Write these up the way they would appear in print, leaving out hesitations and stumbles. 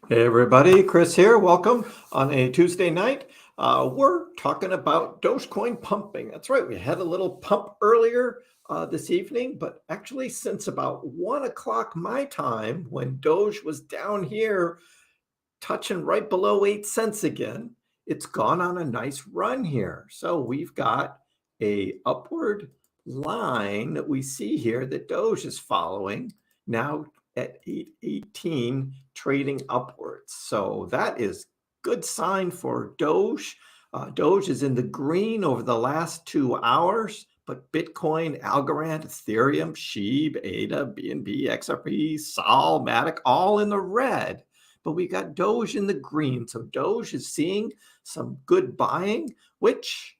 Hey everybody, Chris here. Welcome on a Tuesday night. We're talking about Dogecoin pumping. That's right. We had a little pump earlier this evening, but actually since about 1 o'clock my time, when Doge was down here touching right below 8 cents again, it's gone on a nice run here. So we've got a upward line that we see here that Doge is following now at 818, trading upwards. So that is good sign for Doge. Doge is in the green over the last 2 hours, but Bitcoin, Algorand, Ethereum, SHIB, ADA, BNB, XRP, Sol, Matic, all in the red. But we got Doge in the green. So Doge is seeing some good buying, which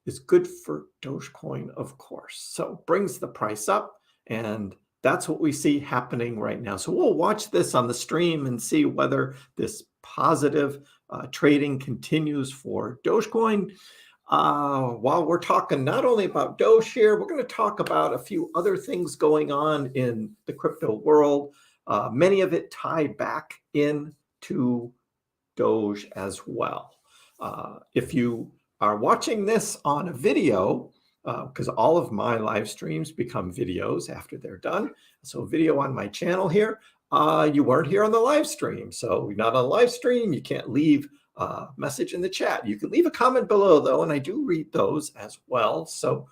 is good for Dogecoin, of course. So brings the price up, and that's what we see happening right now. So we'll watch this on the stream and see whether this positive trading continues for Dogecoin. While we're talking not only about Doge here, we're going to talk about a few other things going on in the crypto world. Many of it tied back into Doge as well. If you are watching this on a video, because all of my live streams become videos after they're done. So video on my channel here, you weren't here on the live stream. So you're not on the live stream, you can't leave a message in the chat. You can leave a comment below though, and I do read those as well. So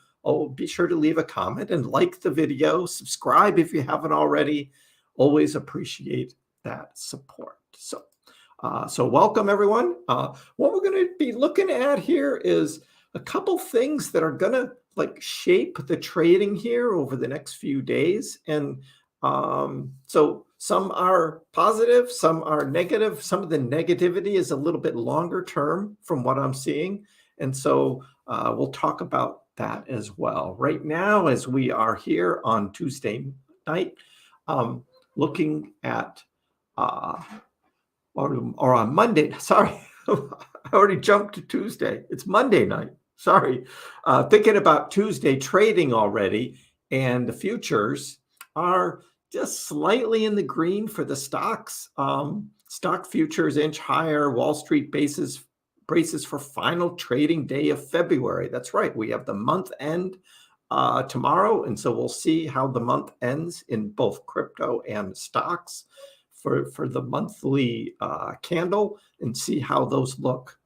be sure to leave a comment and like the video, subscribe if you haven't already. Always appreciate that support. So welcome everyone. What we're going to be looking at here is a couple things that are going to shape the trading here over the next few days. And so some are positive, some are negative. Some of the negativity is a little bit longer term from what I'm seeing. And so we'll talk about that as well. Right now, as we are here on Tuesday night, looking at, or on Monday, sorry, I already jumped to Tuesday. It's Monday night. Sorry, thinking about Tuesday trading already, and the futures are just slightly in the green for the stocks. Stock futures inch higher. Wall Street braces for final trading day of February. That's right. We have the month end tomorrow, and so we'll see how the month ends in both crypto and stocks for the monthly candle, and see how those look.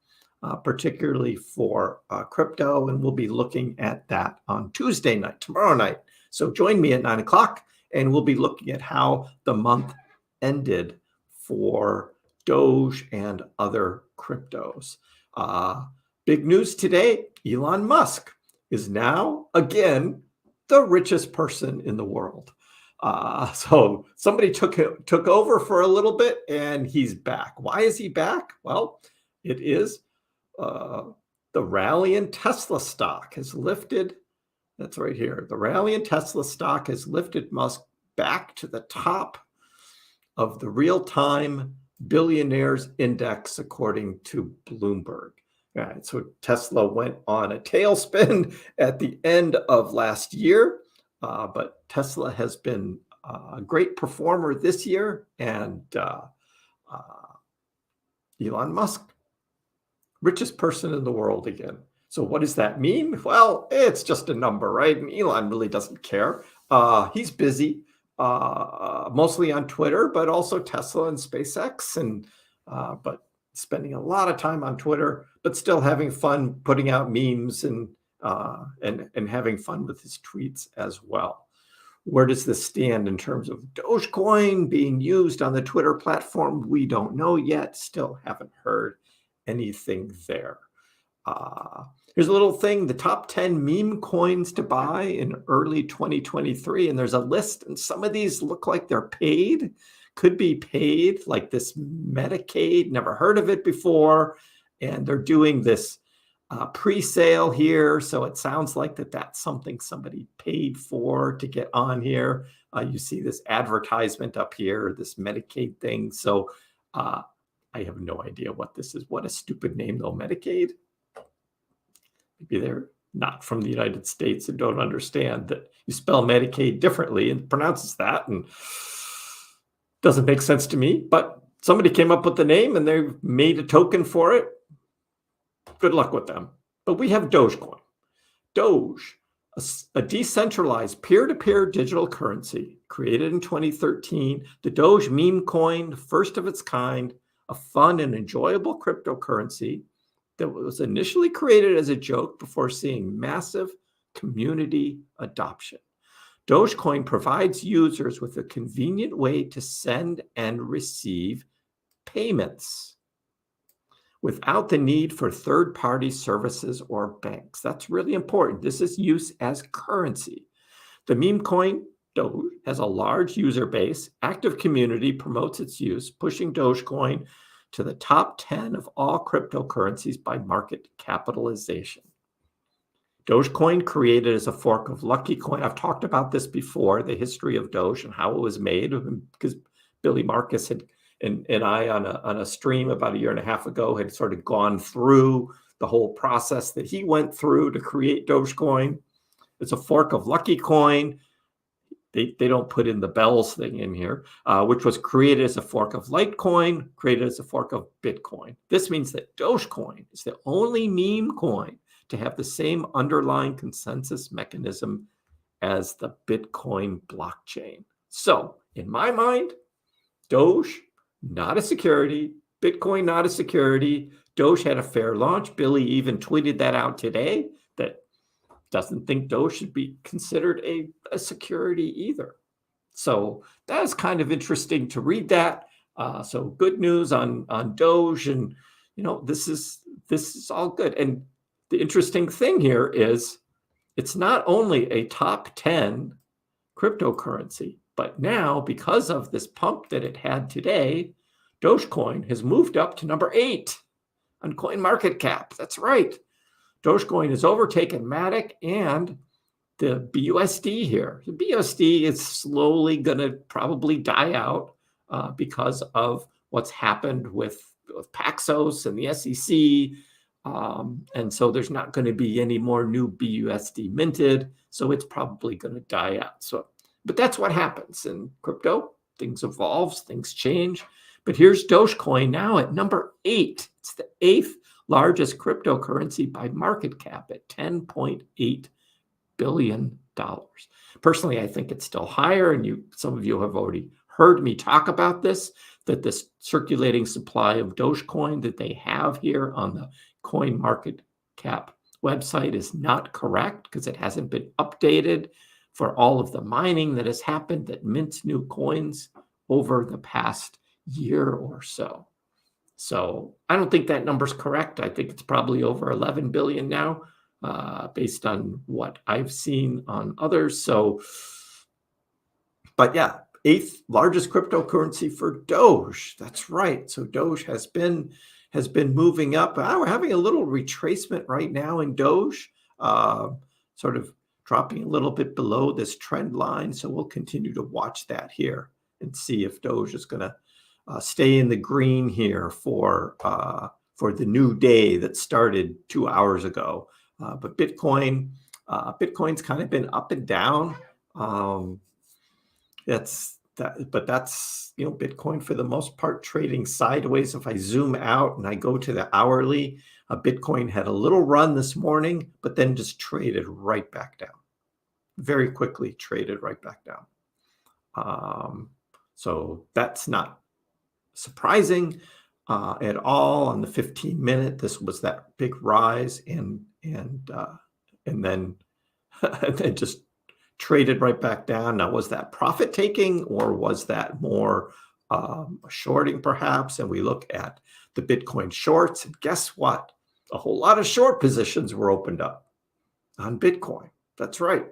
Particularly for crypto, and we'll be looking at that on Tuesday night, tomorrow night. So join me at 9 o'clock, and we'll be looking at how the month ended for Doge and other cryptos. Big news today, Elon Musk is now, again, the richest person in the world. So somebody took over for a little bit, and he's back. Why is he back? Well, it is the rally in Tesla stock has lifted. That's right here. The rally in Tesla stock has lifted Musk back to the top of the real-time billionaires index, according to Bloomberg. All right, so Tesla went on a tailspin at the end of last year, but Tesla has been a great performer this year, and Elon Musk, richest person in the world again. So what does that mean? Well, it's just a number, right? And Elon really doesn't care. He's busy, mostly on Twitter, but also Tesla and SpaceX, and but spending a lot of time on Twitter, but still having fun putting out memes and having fun with his tweets as well. Where does this stand in terms of Dogecoin being used on the Twitter platform? We don't know yet. Still haven't heard anything there. Here's a little thing, the top 10 meme coins to buy in early 2023. And there's a list, and some of these look like they're paid, could be paid, like this Medicaid, never heard of it before. And they're doing this pre-sale here. So it sounds like that's something somebody paid for to get on here. You see this advertisement up here, this Medicaid thing. So I have no idea what this is. What a stupid name though, Medicaid. Maybe they're not from the United States and don't understand that you spell Medicaid differently and pronounces that, and doesn't make sense to me. But Somebody came up with the name and they made a token for it. Good luck with them. But we have Dogecoin. Doge, a decentralized peer-to-peer digital currency created in 2013. The Doge meme coin, first of its kind, a fun and enjoyable cryptocurrency that was initially created as a joke before seeing massive community adoption. Dogecoin provides users with a convenient way to send and receive payments without the need for third-party services or banks. That's really important. This is use as currency. The meme coin Doge has a large user base. Active community promotes its use, pushing Dogecoin to the top 10 of all cryptocurrencies by market capitalization. Dogecoin, created as a fork of Lucky Coin. I've talked about this before, the history of Doge and how it was made, because Billy Marcus had and I on a stream about 1.5 years ago had sort of gone through the whole process that he went through to create Dogecoin. It's a fork of Lucky Coin. They don't put in the bells thing in here, which was created as a fork of Litecoin, created as a fork of Bitcoin. This means that Dogecoin is the only meme coin to have the same underlying consensus mechanism as the Bitcoin blockchain. So in my mind, Doge, not a security. Bitcoin, not a security. Doge had a fair launch. Billy even tweeted that out today, that doesn't think Doge should be considered a security either. So that is kind of interesting to read that. So good news on Doge, and this is all good. And the interesting thing here is it's not only a top 10 cryptocurrency, but now, because of this pump that it had today, Dogecoin has moved up to number 8 on CoinMarketCap. That's right. Dogecoin has overtaken Matic and the BUSD here. The BUSD is slowly going to probably die out because of what's happened with Paxos and the SEC. And so there's not going to be any more new BUSD minted. So it's probably going to die out. But that's what happens in crypto. Things evolve, things change. But here's Dogecoin now at number 8. It's the 8th largest cryptocurrency by market cap at $10.8 billion. Personally, I think it's still higher. And some of you have already heard me talk about this, that this circulating supply of Dogecoin that they have here on the CoinMarketCap website is not correct, because it hasn't been updated for all of the mining that has happened that mints new coins over the past year or so. So I don't think that number's correct. I think it's probably over 11 billion now, based on what I've seen on others. But yeah, 8th largest cryptocurrency for Doge. That's right. So Doge has been moving up. We're having a little retracement right now in Doge, sort of dropping a little bit below this trend line. So we'll continue to watch that here and see if Doge is going to stay in the green here for the new day that started 2 hours ago. But Bitcoin's kind of been up and down. That's Bitcoin for the most part trading sideways. If I zoom out and I go to the hourly, Bitcoin had a little run this morning, but then just traded right back down. Very quickly traded right back down. So that's not surprising at all. On the 15-minute, this was that big rise, and then just traded right back down. Now, was that profit taking, or was that more shorting perhaps? And we look at the Bitcoin shorts, and guess what? A whole lot of short positions were opened up on Bitcoin. That's right.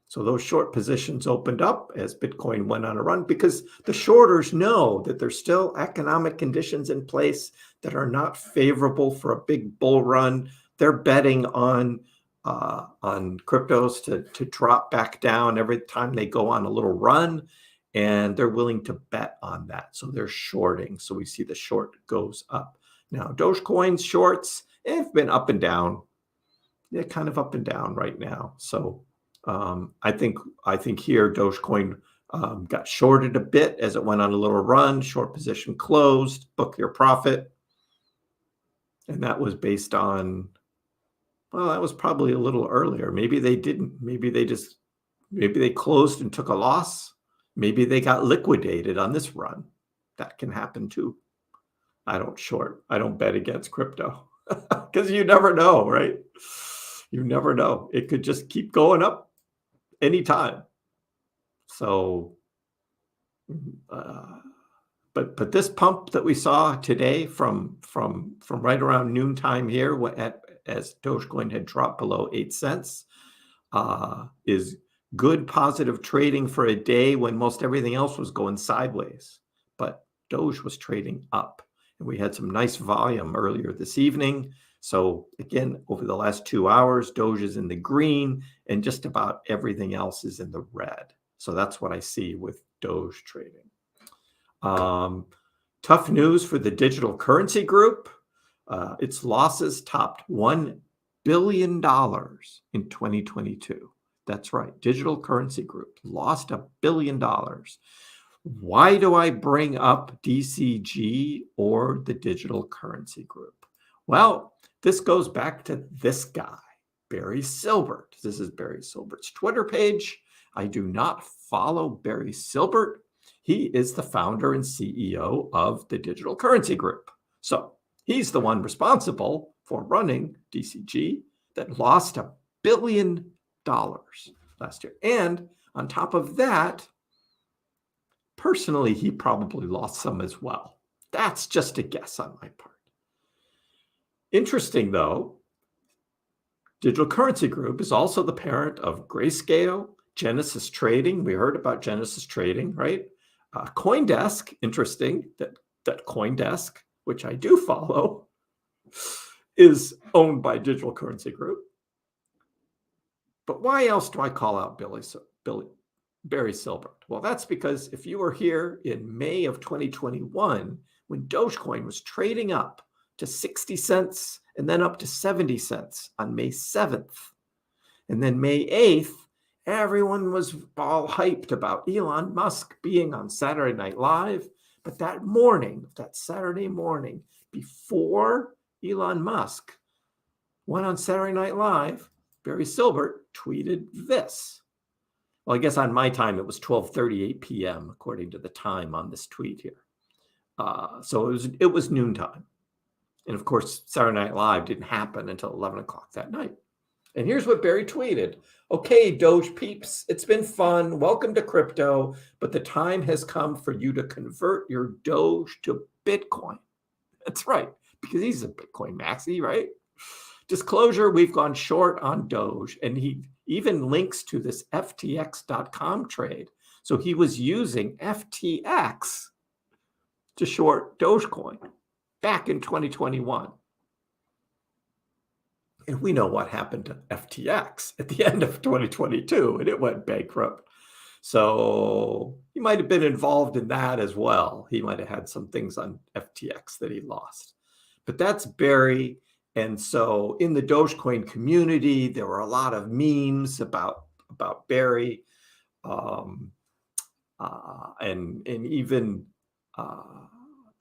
So those short positions opened up as Bitcoin went on a run, because the shorters know that there's still economic conditions in place that are not favorable for a big bull run. They're betting on cryptos to drop back down every time they go on a little run, and they're willing to bet on that. So they're shorting. So we see the short goes up. Now, Dogecoin's shorts have been up and down. They're kind of up and down right now. So I think here Dogecoin got shorted a bit as it went on a little run. Short position closed, book your profit. And that was based on, well, that was probably a little earlier. Maybe they didn't. Maybe they closed and took a loss. Maybe they got liquidated on this run. That can happen too. I don't short. I don't bet against crypto because you never know, right? You never know. It could just keep going up anytime. So, but this pump that we saw today from right around noontime here, as Dogecoin had dropped below 8 cents, is good positive trading for a day when most everything else was going sideways. But Doge was trading up, and we had some nice volume earlier this evening. So again, over the last 2 hours, Doge is in the green, and just about everything else is in the red. So that's what I see with Doge trading. Tough news for the digital currency group. Its losses topped $1 billion in 2022. That's right. Digital currency group lost $1 billion. Why do I bring up DCG or the digital currency group? Well, this goes back to this guy, Barry Silbert. This is Barry Silbert's Twitter page. I do not follow Barry Silbert. He is the founder and CEO of the digital currency group. So he's the one responsible for running DCG that lost $1 billion last year. And on top of that, personally, he probably lost some as well. That's just a guess on my part. Interesting, though, Digital Currency Group is also the parent of Grayscale, Genesis Trading. We heard about Genesis Trading, right? CoinDesk, interesting that CoinDesk, which I do follow, is owned by Digital Currency Group. But why else do I call out Barry Silbert? Well, that's because if you were here in May of 2021, when Dogecoin was trading up to 60 cents and then up to 70 cents on May 7th, and then May 8th, everyone was all hyped about Elon Musk being on Saturday Night Live. But that morning, that Saturday morning, before Elon Musk went on Saturday Night Live, Barry Silbert tweeted this. Well, I guess on my time, it was 12:38 p.m., according to the time on this tweet here. So it was noontime. And of course, Saturday Night Live didn't happen until 11 o'clock that night. And here's what Barry tweeted. Okay, Doge peeps, it's been fun. Welcome to crypto, but the time has come for you to convert your Doge to Bitcoin. That's right, because he's a Bitcoin maxi, right? Disclosure, we've gone short on Doge, and he even links to this FTX.com trade. So he was using FTX to short Dogecoin back in 2021. And we know what happened to FTX at the end of 2022, and it went bankrupt. So he might have been involved in that as well. He might have had some things on FTX that he lost. But that's Barry. And so in the Dogecoin community, there were a lot of memes about Barry. And even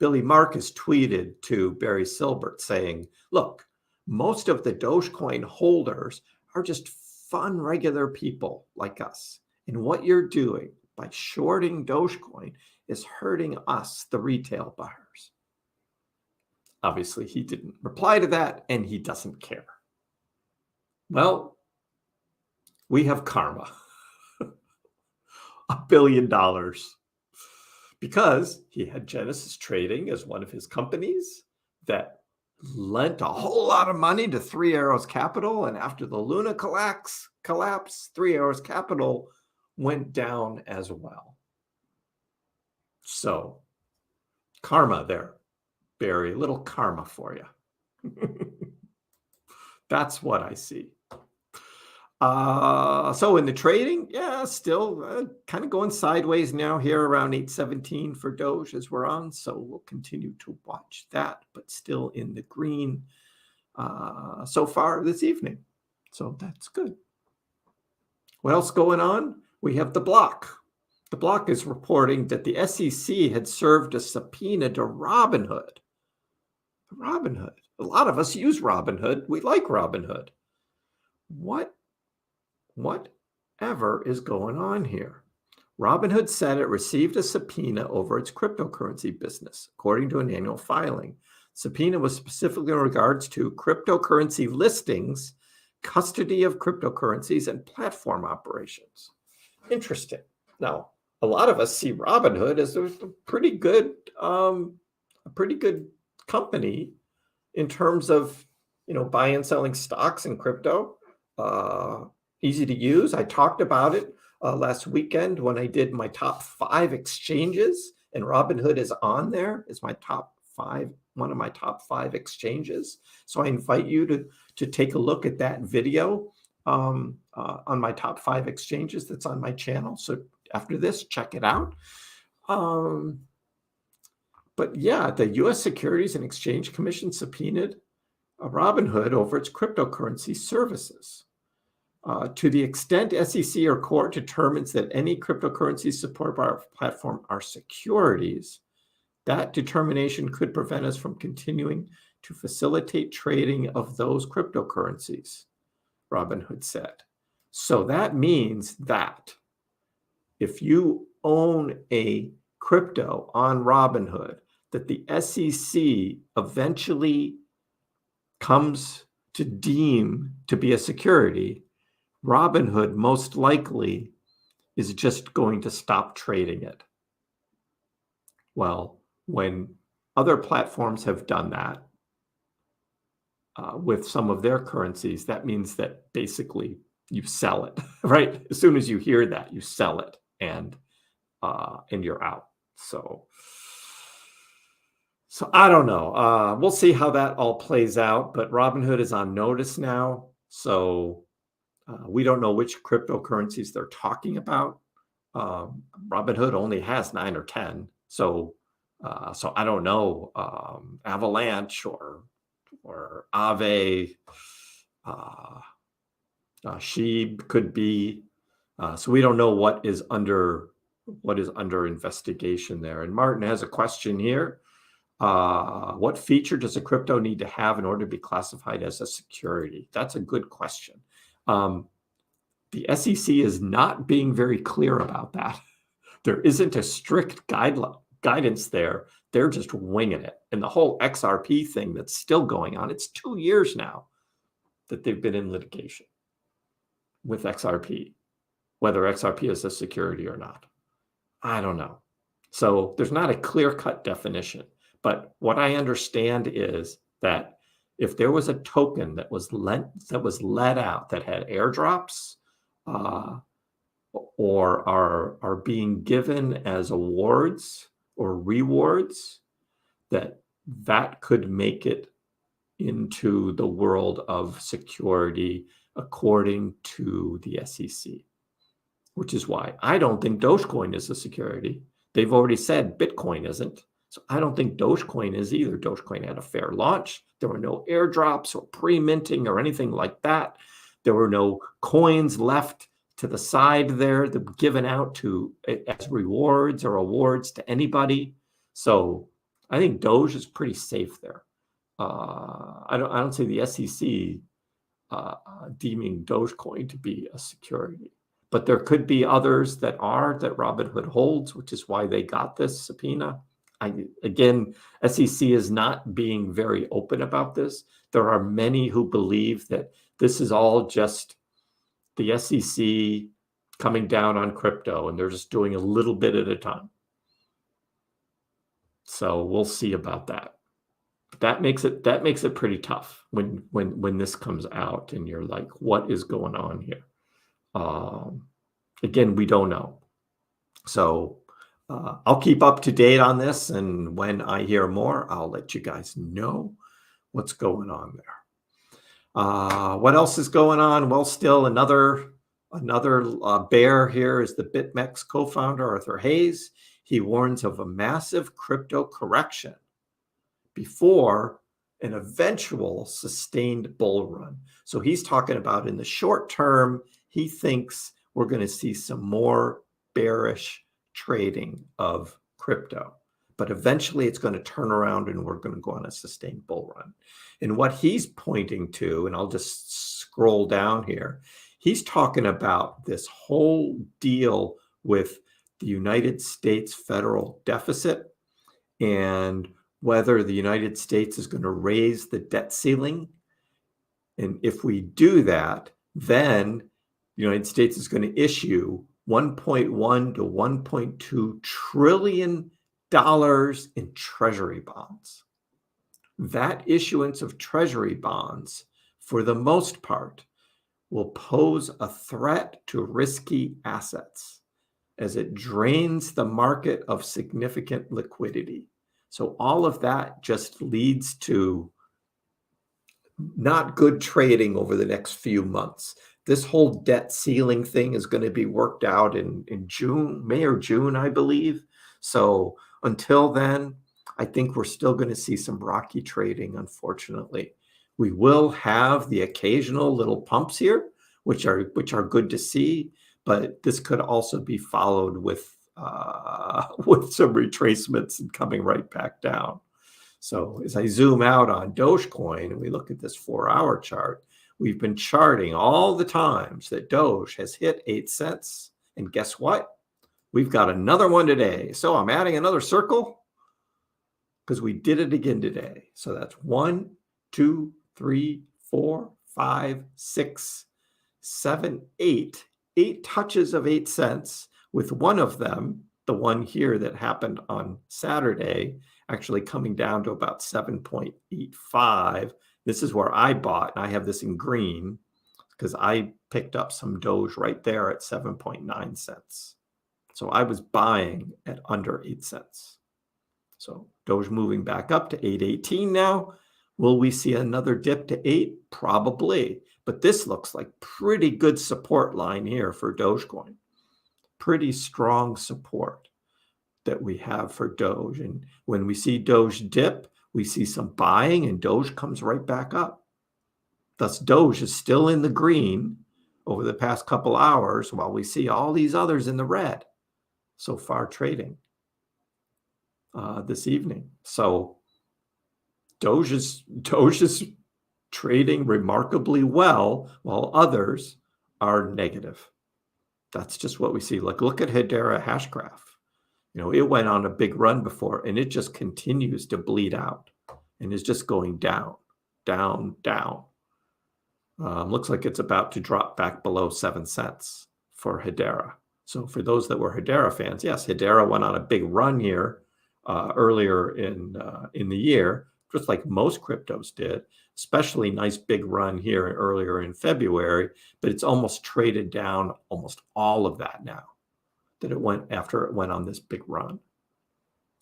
Billy Marcus tweeted to Barry Silbert saying, look, most of the Dogecoin holders are just fun, regular people like us. And what you're doing by shorting Dogecoin is hurting us, the retail buyers. Obviously, he didn't reply to that, and he doesn't care. Well, we have karma. $1 billion. Because he had Genesis Trading as one of his companies that lent a whole lot of money to Three Arrows Capital. And after the Luna collapse, Three Arrows Capital went down as well. So karma there, Barry, a little karma for you. That's what I see. So in the trading, yeah, still kind of going sideways now here around 817 for Doge as we're on. So we'll continue to watch that, but still in the green so far this evening. So that's good. What else going on? We have the block. The block is reporting that the SEC had served a subpoena to Robinhood. Robinhood. A lot of us use Robinhood. We like Robinhood. Whatever is going on here? Robinhood said it received a subpoena over its cryptocurrency business, according to an annual filing. Subpoena was specifically in regards to cryptocurrency listings, custody of cryptocurrencies, and platform operations. Interesting. Now, a lot of us see Robinhood as a pretty good company in terms of, buying and selling stocks and crypto. Easy to use. I talked about it last weekend when I did my top 5 exchanges, and Robinhood is on there. It's my top 5, one of my top 5 exchanges. So I invite you to take a look at that video on my top 5 exchanges that's on my channel. So after this, check it out. But yeah, the U.S. Securities and Exchange Commission subpoenaed Robinhood over its cryptocurrency services. To the extent SEC or court determines that any cryptocurrencies supported by our platform are securities, that determination could prevent us from continuing to facilitate trading of those cryptocurrencies, Robinhood said. So that means that if you own a crypto on Robinhood that the SEC eventually comes to deem to be a security, Robinhood most likely is just going to stop trading it. Well, when other platforms have done that with some of their currencies, that means that basically you sell it, right? As soon as you hear that, you sell it and you're out. So I don't know. We'll see how that all plays out, but Robinhood is on notice now. So we don't know which cryptocurrencies they're talking about. Robinhood only has 9 or 10. So I don't know. Avalanche or Aave, Sheeb could be. So we don't know what is under investigation there. And Martin has a question here. What feature does a crypto need to have in order to be classified as a security? That's a good question. The SEC is not being very clear about that. There isn't a strict guidance there. They're just winging it. And the whole XRP thing that's still going on, it's 2 years now that they've been in litigation with XRP, whether XRP is a security or not. I don't know. So there's not a clear-cut definition. But what I understand is that if there was a token that was let out that had airdrops or are being given as awards or rewards, that could make it into the world of security according to the SEC, which is why I don't think Dogecoin is a security. They've already said Bitcoin isn't. So I don't think Dogecoin is either. Dogecoin had a fair launch. There were no airdrops or pre-minting or anything like that. There were no coins left to the side there that were given out to as rewards or awards to anybody. So I think Doge is pretty safe there. I don't see the SEC deeming Dogecoin to be a security, but there could be others that Robinhood holds, which is why they got this subpoena. Again, SEC is not being very open about this. There are many who believe that this is all just the SEC coming down on crypto, and they're just doing a little bit at a time. So we'll see about that. That makes it pretty tough when this comes out and you're like, what is going on here? Again, we don't know. So I'll keep up to date on this, and when I hear more, I'll let you guys know what's going on there. What else is going on? Well, still another bear here is the BitMEX co-founder, Arthur Hayes. He warns of a massive crypto correction before an eventual sustained bull run. So he's talking about in the short term, he thinks we're going to see some more bearish trading of crypto. But eventually it's going to turn around and we're going to go on a sustained bull run. And what he's pointing to, and I'll just scroll down here, he's talking about this whole deal with the United States federal deficit and whether the United States is going to raise the debt ceiling. And if we do that, then the United States is going to issue $1.1 to $1.2 trillion in treasury bonds. That issuance of treasury bonds, for the most part, will pose a threat to risky assets as it drains the market of significant liquidity. So all of that just leads to not good trading over the next few months. This whole debt ceiling thing is going to be worked out in June, May or June, I believe. So until then, I think we're still going to see some rocky trading, unfortunately. We will have the occasional little pumps here, which are good to see, but this could also be followed with some retracements and coming right back down. So as I zoom out on Dogecoin and we look at this 4-hour chart, we've been charting all the times that Doge has hit 8 cents. And guess what? We've got another one today. So I'm adding another circle because we did it again today. So that's 1, 2, 3, 4, 5, 6, 7, 8. 8 touches of 8 cents, with one of them, the one here that happened on Saturday, actually coming down to about 7.85. This is where I bought, and I have this in green because I picked up some Doge right there at 7.9 cents. So I was buying at under 8 cents. So Doge moving back up to 8.18 now. Will we see another dip to 8? Probably. But this looks like pretty good support line here for Dogecoin. Pretty strong support that we have for Doge. And when we see Doge dip, we see some buying and Doge comes right back up. Thus, Doge is still in the green over the past couple hours while we see all these others in the red so far trading this evening. So Doge is trading remarkably well while others are negative. That's just what we see. Like, look at Hedera hash graph. You know, it went on a big run before and it just continues to bleed out and is just going down, down, down. Looks like it's about to drop back below 7 cents for Hedera. So for those that were Hedera fans, yes, Hedera went on a big run here earlier in the year, just like most cryptos did, especially nice big run here earlier in February, but it's almost traded down almost all of that now that it went after it went on this big run.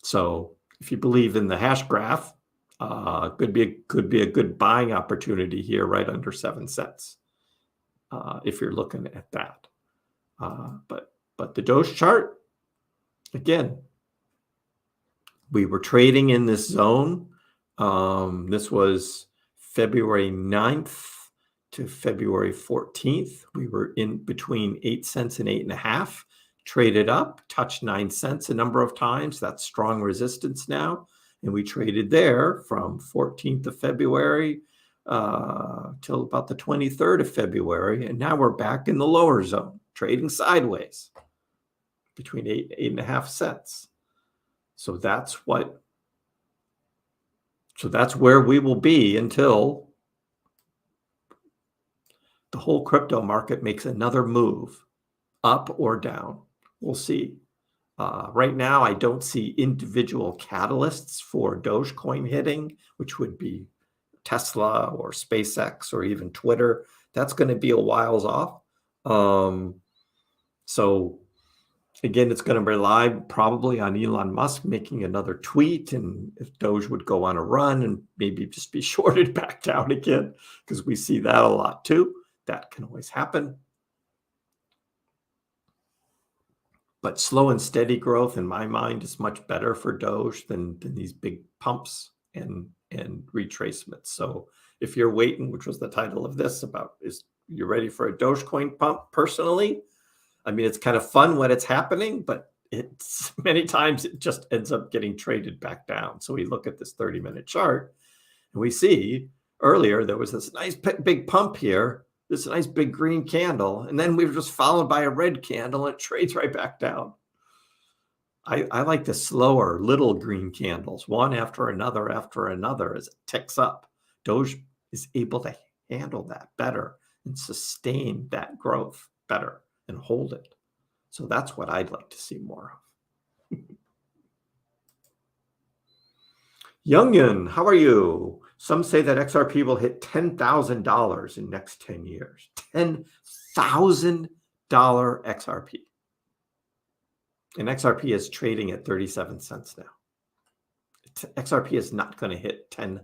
So if you believe in the hash graph, could be a good buying opportunity here right under 7 cents if you're looking at that. But the Doge chart, again, we were trading in this zone. This was February 9th to February 14th. We were in between 8 cents and 8.5, traded up, touched 9 cents a number of times. That's strong resistance now. And we traded there from 14th of February till about the 23rd of February. And now we're back in the lower zone, trading sideways between 8.5 cents. So that's where we will be until the whole crypto market makes another move up or down. We'll see. Right now, I don't see individual catalysts for Dogecoin hitting, which would be Tesla or SpaceX or even Twitter. That's going to be a whiles off. So again, it's going to rely probably on Elon Musk making another tweet, and if Doge would go on a run and maybe just be shorted back down again, because we see that a lot too. That can always happen. But slow and steady growth, in my mind, is much better for Doge than these big pumps and retracements. So if you're waiting, which was the title of this, about is you're ready for a Dogecoin pump, personally, I mean, it's kind of fun when it's happening, but it's many times it just ends up getting traded back down. So we look at this 30-minute chart and we see earlier there was this nice big pump here, this nice big green candle, and then we were just followed by a red candle and it trades right back down. I like the slower little green candles, one after another as it ticks up. Doge is able to handle that better and sustain that growth better and hold it. So that's what I'd like to see more of. Youngin, how are you? Some say that XRP will hit $10,000 in next 10 years. $10,000 XRP. And XRP is trading at 37 cents now. XRP is not going to hit $10,000.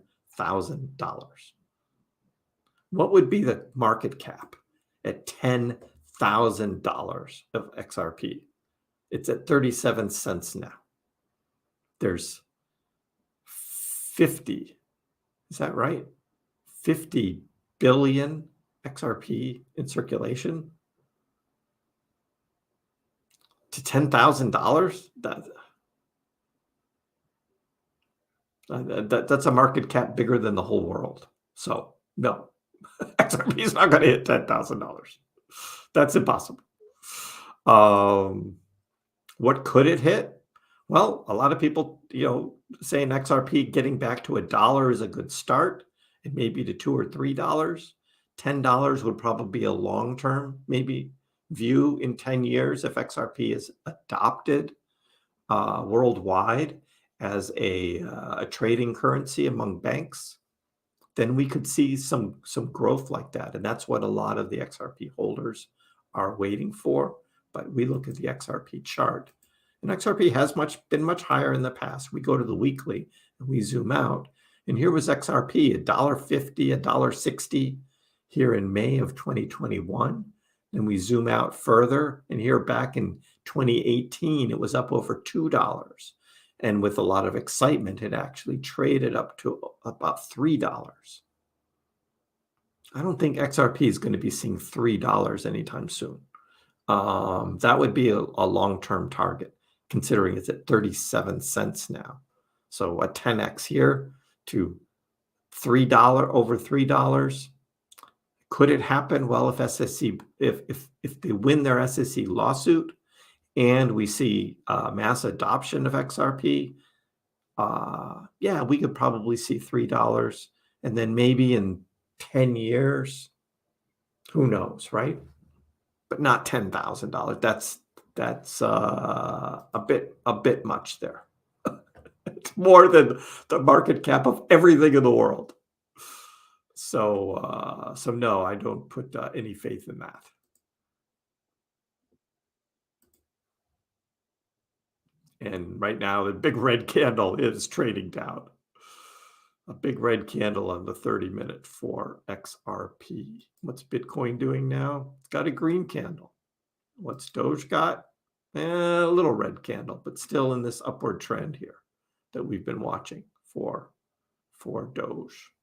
What would be the market cap at $10,000 of XRP? It's at 37 cents now. There's 50, is that right? 50 billion XRP in circulation to $10,000. That's a market cap bigger than the whole world. So no, XRP is not going to hit $10,000. That's impossible. What could it hit? Well, a lot of people, saying XRP getting back to $1 is a good start, and maybe to $2 or $3. $10 would probably be a long-term, maybe view in 10 years if XRP is adopted worldwide as a trading currency among banks. Then we could see some growth like that, and that's what a lot of the XRP holders are waiting for. But we look at the XRP chart. And XRP has been much higher in the past. We go to the weekly and we zoom out. And here was XRP, $1.50, $1.60 here in May of 2021. And we zoom out further. And here back in 2018, it was up over $2. And with a lot of excitement, it actually traded up to about $3. I don't think XRP is going to be seeing $3 anytime soon. That would be a long-term target, considering it's at 37 cents now. So a 10x here to over $3. Could it happen? Well, if they win their SEC lawsuit and we see mass adoption of XRP, yeah, we could probably see $3. And then maybe in 10 years, who knows, right? But not $10,000. That's a bit much there. It's more than the market cap of everything in the world. So no, I don't put any faith in that. And right now, the big red candle is trading down. A big red candle on the 30-minute for XRP. What's Bitcoin doing now? It's got a green candle. What's Doge got? A little red candle, but still in this upward trend here that we've been watching for Doge.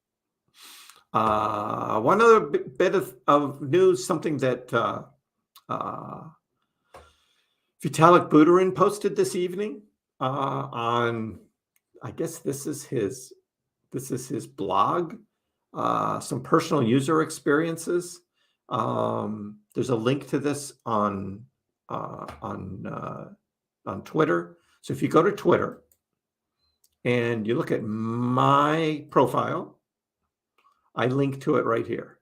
One other bit of news, something that Vitalik Buterin posted this evening on, I guess this is his blog, some personal user experiences. There's a link to this on Twitter. So if you go to Twitter and you look at my profile, I link to it right here.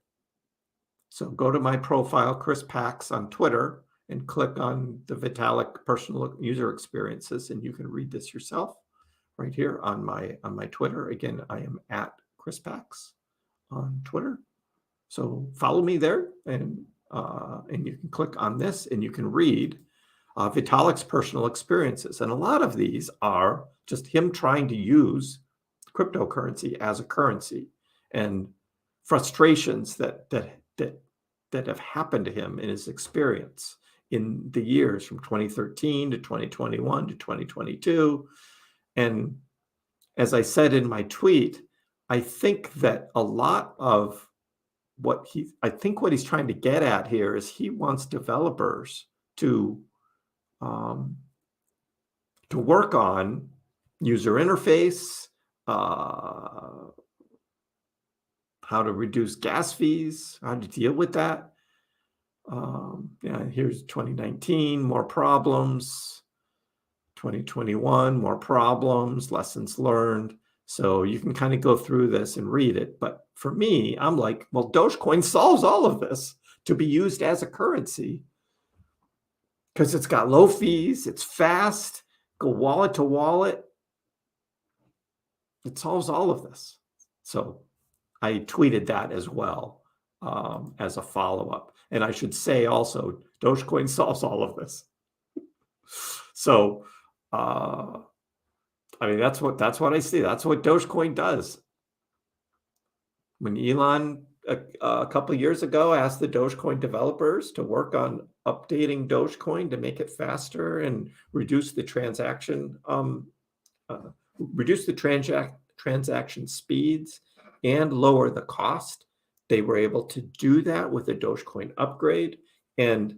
So go to my profile, Kriss Pax on Twitter, and click on the Vitalik personal user experiences, and you can read this yourself right here on my Twitter. Again, I am at Kriss Pax on Twitter. So follow me there, and you can click on this, and you can read Vitalik's personal experiences. And a lot of these are just him trying to use cryptocurrency as a currency, and frustrations that have happened to him in his experience in the years from 2013 to 2021 to 2022. And as I said in my tweet, I think that a lot of what he's trying to get at here is he wants developers to to work on user interface, how to reduce gas fees, how to deal with that. Yeah, here's 2019, more problems. 2021, more problems, lessons learned. So you can kind of go through this and read it. But for me, I'm like, well, Dogecoin solves all of this to be used as a currency because it's got low fees, it's fast, go wallet to wallet. It solves all of this. So I tweeted that as well as a follow-up. And I should say also, Dogecoin solves all of this. So, I mean, that's what I see. That's what Dogecoin does. When Elon a couple of years ago asked the Dogecoin developers to work on updating Dogecoin to make it faster and reduce the transaction speeds and lower the cost, they were able to do that with a Dogecoin upgrade. And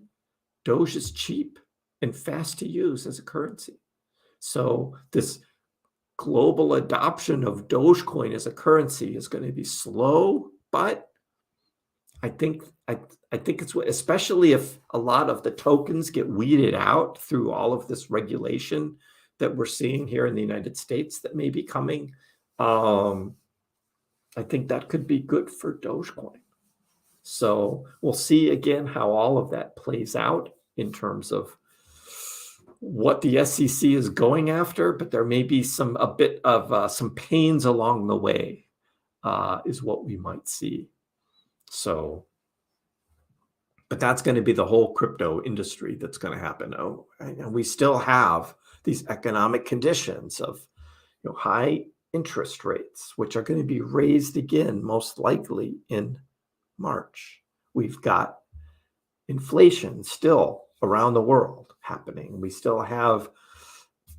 Doge is cheap and fast to use as a currency. So this global adoption of Dogecoin as a currency is going to be slow, but I think it's, especially if a lot of the tokens get weeded out through all of this regulation that we're seeing here in the United States that may be coming. I think that could be good for Dogecoin. So we'll see again how all of that plays out in terms of what the SEC is going after, but there may be a bit of some pains along the way, is what we might see. So, but that's going to be the whole crypto industry that's going to happen. Oh, and we still have these economic conditions of, high interest rates, which are going to be raised again, most likely in March. We've got inflation still around the world happening. We still have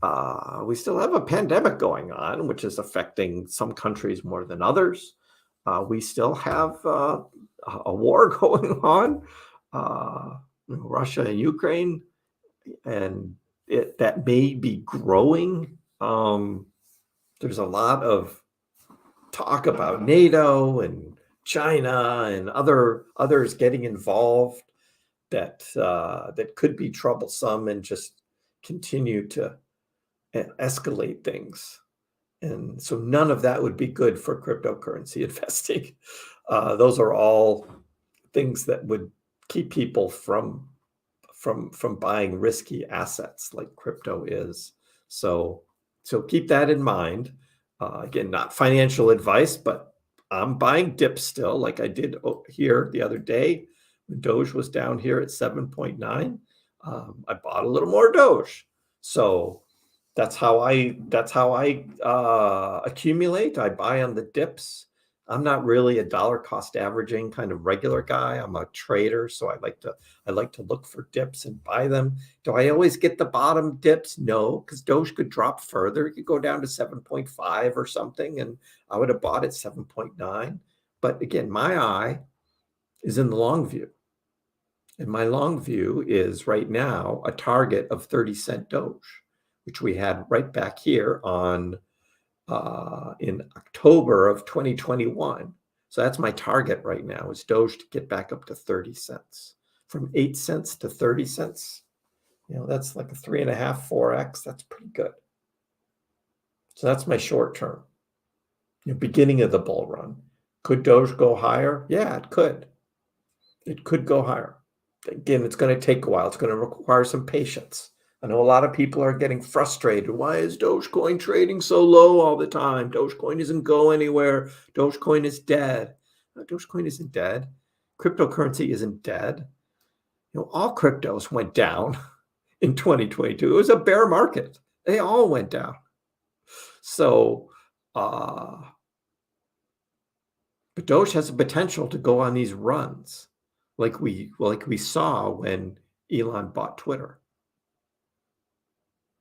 a pandemic going on, which is affecting some countries more than others. We still have a war going on, Russia and Ukraine, and that may be growing. There's a lot of talk about NATO and China and others getting involved that could be troublesome and just continue to escalate things. And so none of that would be good for cryptocurrency investing. Those are all things that would keep people from buying risky assets like crypto is. So keep that in mind. Again, not financial advice, but I'm buying dips still, like I did here the other day. When Doge was down here at 7.9, I bought a little more Doge. So that's how I accumulate. I buy on the dips. I'm not really a dollar cost averaging kind of regular guy. I'm a trader, so I like to look for dips and buy them. Do I always get the bottom dips? No, because Doge could drop further. It could go down to 7.5 or something, and I would have bought at 7.9. But again, my eye is in the long view. And my long view is right now a target of 30-cent Doge, which we had right back here on in October of 2021. So that's my target right now, is Doge to get back up to 30 cents. From 8 cents to 30 cents, that's like a 3.5, 4x. That's pretty good. So that's my short term. Beginning of the bull run. Could Doge go higher? Yeah, it could. It could go higher. Again, it's going to take a while. It's going to require some patience. I know a lot of people are getting frustrated. Why is Dogecoin trading so low all the time? Dogecoin doesn't go anywhere. Dogecoin is dead. No, Dogecoin isn't dead. Cryptocurrency isn't dead. All cryptos went down in 2022. It was a bear market. They all went down. So, but Doge has the potential to go on these runs, like we saw when Elon bought Twitter.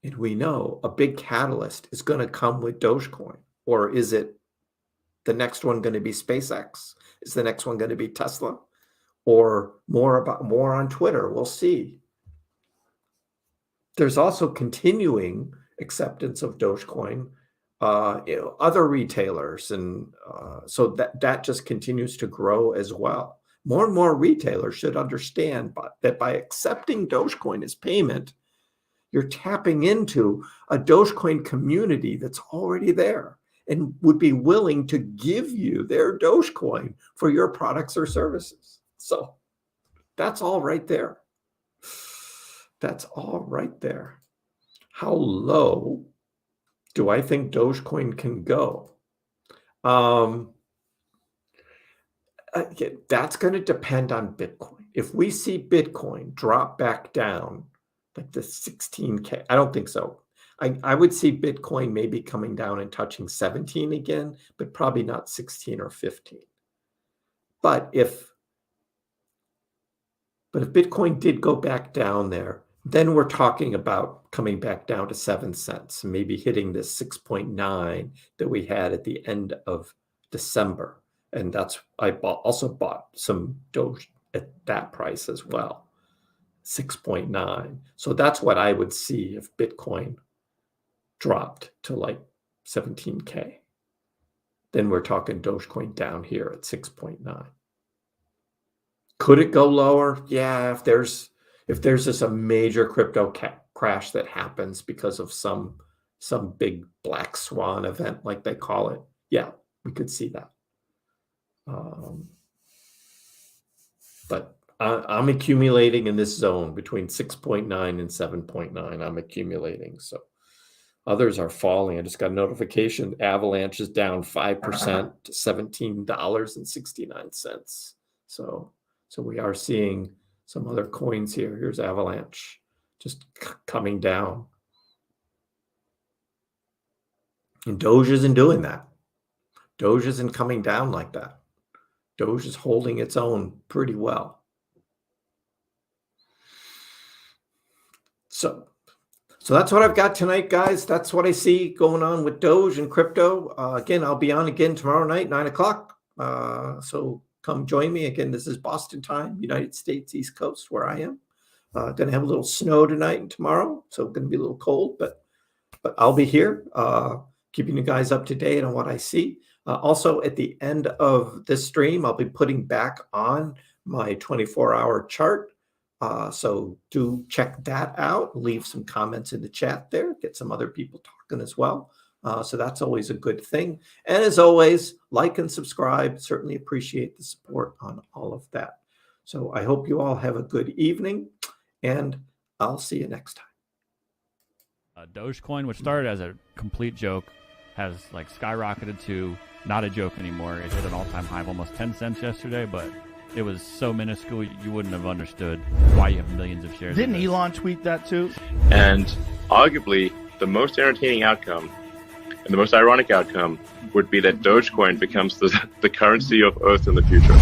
And we know a big catalyst is going to come with Dogecoin. Or is it the next one going to be SpaceX? Is the next one going to be Tesla? Or more on Twitter? We'll see. There's also continuing acceptance of Dogecoin, other retailers, and so that just continues to grow as well. More and more retailers should understand that by accepting Dogecoin as payment, you're tapping into a Dogecoin community that's already there and would be willing to give you their Dogecoin for your products or services. So that's all right there. That's all right there. How low do I think Dogecoin can go? That's going to depend on Bitcoin. If we see Bitcoin drop back down like the 16K, I don't think so. I would see Bitcoin maybe coming down and touching 17 again, but probably not 16 or 15. But if Bitcoin did go back down there, then we're talking about coming back down to 7 cents, maybe hitting this 6.9 that we had at the end of December. And I also bought some Doge at that price as well, 6.9. So that's what I would see if Bitcoin dropped to like 17K. Then we're talking Dogecoin down here at 6.9. Could it go lower? Yeah, if there's just a major crypto crash that happens because of some big black swan event, like they call it, yeah, we could see that. But I'm accumulating in this zone between 6.9 and 7.9. I'm accumulating. So others are falling. I just got a notification. Avalanche is down 5% to $17.69. So we are seeing some other coins here. Here's Avalanche just coming down. And Doge isn't doing that. Doge isn't coming down like that. Doge is holding its own pretty well. So that's what I've got tonight, guys. That's what I see going on with Doge and crypto. Again, I'll be on again tomorrow night, 9 o'clock. So come join me. Again, this is Boston time, United States, East Coast, where I am. Going to have a little snow tonight and tomorrow, so going to be a little cold, but I'll be here keeping you guys up to date on what I see. Also, at the end of this stream, I'll be putting back on my 24-hour chart. So do check that out. Leave some comments in the chat there. Get some other people talking as well. So that's always a good thing. And as always, like and subscribe. Certainly appreciate the support on all of that. So I hope you all have a good evening, and I'll see you next time. Dogecoin, which started as a complete joke, has like skyrocketed to not a joke anymore. It hit an all-time high of almost 10 cents yesterday, but it was so minuscule you wouldn't have understood why you have millions of shares. Didn't Elon tweet that too? And arguably, the most entertaining outcome and the most ironic outcome would be that Dogecoin becomes the currency of Earth in the future.